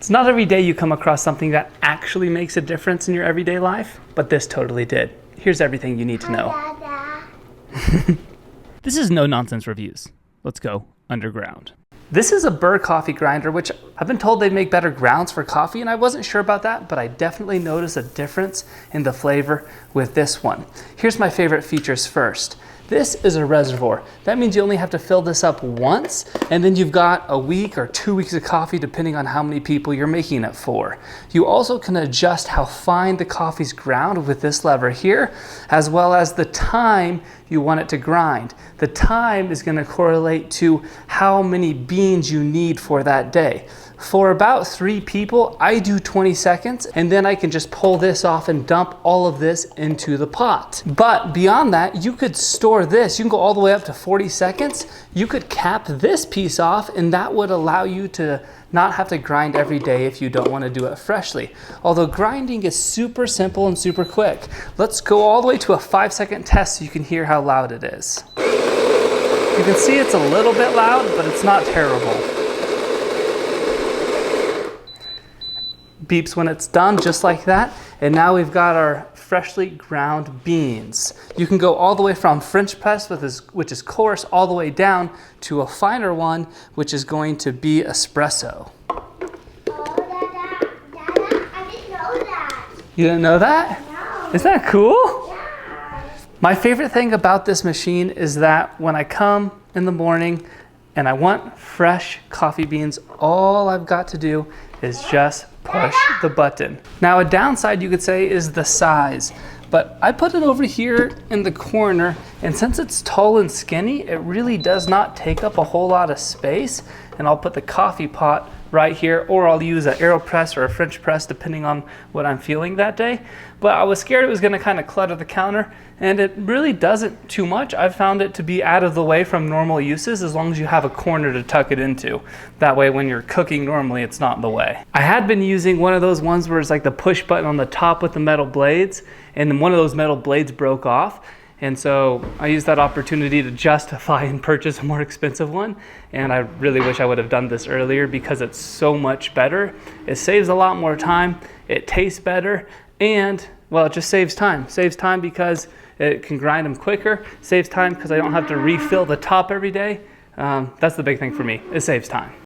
It's not every day you come across something that actually makes a difference in your everyday life, but this totally did. Here's everything you need to know. This is No Nonsense Reviews. Let's go underground. This is a Burr coffee grinder, which I've been told they make better grounds for coffee, and I wasn't sure about that, but I definitely noticed a difference in the flavor with this one. Here's my favorite features first. This is a reservoir. That means you only have to fill this up once, and then you've got a week or 2 weeks of coffee depending on how many people you're making it for. You also can adjust how fine the coffee's ground with this lever here, as well as the time you want it to grind. The time is going to correlate to how many beans you need for that day. For about 3 people, I do 20 seconds, and then I can just pull this off and dump all of this into the pot. But beyond that, you could store this. You can go all the way up to 40 seconds. You could cap this piece off, and that would allow you to not have to grind every day if you don't want to do it freshly. Although grinding is super simple and super quick. Let's go all the way to a 5-second test so you can hear how loud it is. You can see it's a little bit loud, but it's not terrible. Beeps when it's done, just like that. And now we've got our freshly ground beans. You can go all the way from French press, which is coarse, all the way down to a finer one, which is going to be espresso. Oh, Dada, I didn't know that. You didn't know that? No. Isn't that cool? Yeah. My favorite thing about this machine is that when I come in the morning and I want fresh coffee beans, all I've got to do is just push the button. Now, a downside you could say is the size, but I put it over here in the corner, and since it's tall and skinny, it really does not take up a whole lot of space. And I'll put the coffee pot right here, or I'll use an AeroPress or a French press depending on what I'm feeling that day. But I was scared it was going to kind of clutter the counter, and it really doesn't too much. I've found it to be out of the way from normal uses as long as you have a corner to tuck it into. That way when you're cooking normally, it's not in the way. I had been using one of those ones where it's like the push button on the top with the metal blades, and then one of those metal blades broke off. And so I used that opportunity to justify and purchase a more expensive one. And I really wish I would have done this earlier because it's so much better. It saves a lot more time, it tastes better, and well, it just saves time. Saves time because it can grind them quicker, saves time because I don't have to refill the top every day. That's the big thing for me, it saves time.